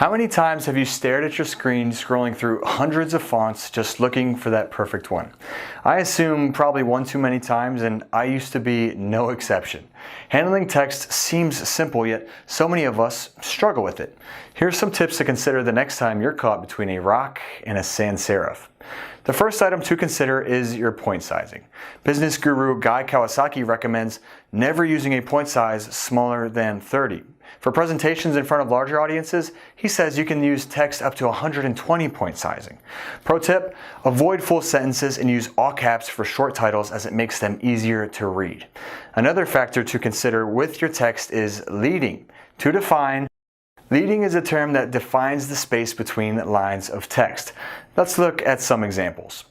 How many times have you stared at your screen scrolling through hundreds of fonts just looking for that perfect one? I assume probably one too many times, and I used to be no exception. Handling text seems simple, yet so many of us struggle with it. Here's some tips to consider the next time you're caught between a rock and a sans serif. The first item to consider is your point sizing. Business guru Guy Kawasaki recommends never using a point size smaller than 30. For presentations in front of larger audiences, he says you can use text up to 120 point sizing. Pro tip, avoid full sentences and use all caps for short titles as it makes them easier to read. Another factor to consider with your text is leading. To define, leading is a term that defines the space between lines of text. Let's look at some examples.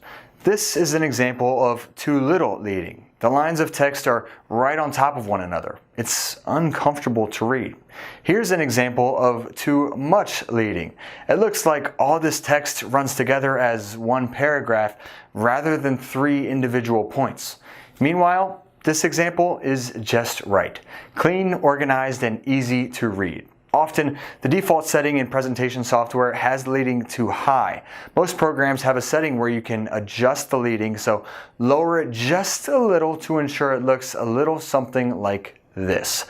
This is an example of too little leading. The lines of text are right on top of one another. It's uncomfortable to read. Here's an example of too much leading. It looks like all this text runs together as one paragraph rather than three individual points. Meanwhile, this example is just right. Clean, organized, and easy to read. Often, the default setting in presentation software has leading too high. Most programs have a setting where you can adjust the leading, so lower it just a little to ensure it looks a little something like this.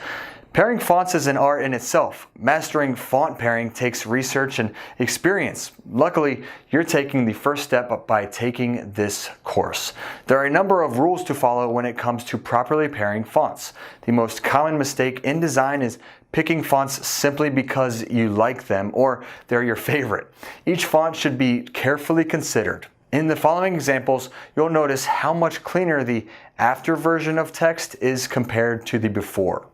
Pairing fonts is an art in itself. Mastering font pairing takes research and experience. Luckily, you're taking the first step by taking this course. There are a number of rules to follow when it comes to properly pairing fonts. The most common mistake in design is picking fonts simply because you like them or they're your favorite. Each font should be carefully considered. In the following examples, you'll notice how much cleaner the after version of text is compared to the before.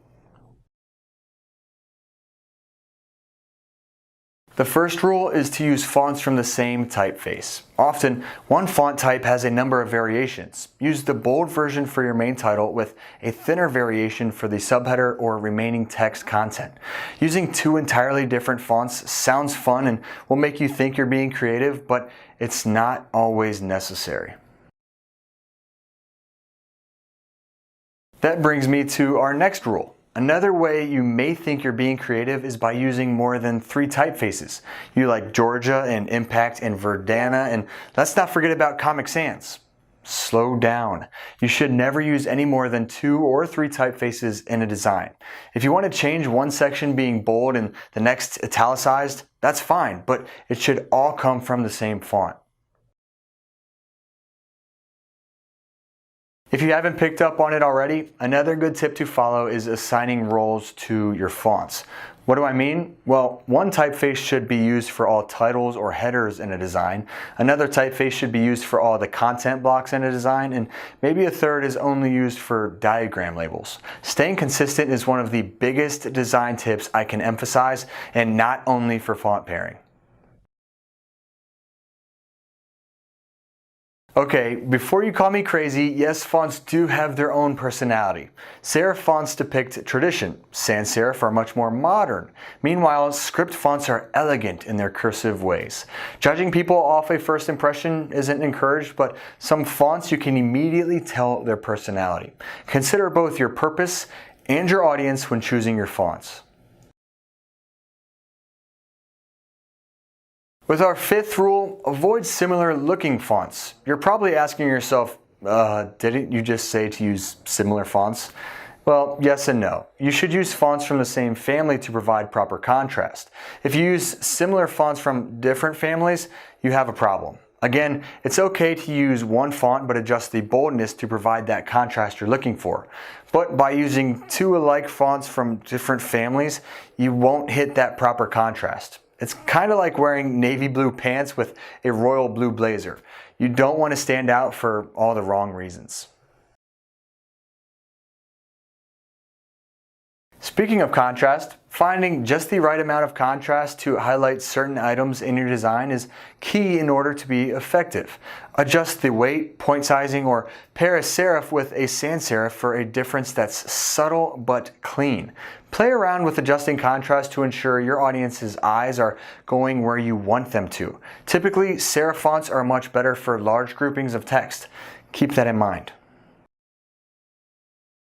The first rule is to use fonts from the same typeface. Often, one font type has a number of variations. Use the bold version for your main title with a thinner variation for the subheader or remaining text content. Using two entirely different fonts sounds fun and will make you think you're being creative, but it's not always necessary. That brings me to our next rule. Another way you may think you're being creative is by using more than three typefaces. You like Georgia and Impact and Verdana, and let's not forget about Comic Sans. Slow down. You should never use any more than two or three typefaces in a design. If you want to change one section being bold and the next italicized, that's fine, but it should all come from the same font. If you haven't picked up on it already, another good tip to follow is assigning roles to your fonts. What do I mean? Well, one typeface should be used for all titles or headers in a design. Another typeface should be used for all the content blocks in a design, and maybe a third is only used for diagram labels. Staying consistent is one of the biggest design tips I can emphasize, and not only for font pairing. Okay, before you call me crazy, yes, fonts do have their own personality. Serif fonts depict tradition. Sans serif are much more modern. Meanwhile, script fonts are elegant in their cursive ways. Judging people off a first impression isn't encouraged, but some fonts you can immediately tell their personality. Consider both your purpose and your audience when choosing your fonts. With our fifth rule, avoid similar looking fonts. You're probably asking yourself, didn't you just say to use similar fonts? Well, yes and no. You should use fonts from the same family to provide proper contrast. If you use similar fonts from different families, you have a problem. Again, it's okay to use one font but adjust the boldness to provide that contrast you're looking for. But by using two alike fonts from different families, you won't hit that proper contrast. It's kind of like wearing navy blue pants with a royal blue blazer. You don't want to stand out for all the wrong reasons. Speaking of contrast, finding just the right amount of contrast to highlight certain items in your design is key in order to be effective. Adjust the weight, point sizing, or pair a serif with a sans serif for a difference that's subtle but clean. Play around with adjusting contrast to ensure your audience's eyes are going where you want them to. Typically, serif fonts are much better for large groupings of text. Keep that in mind.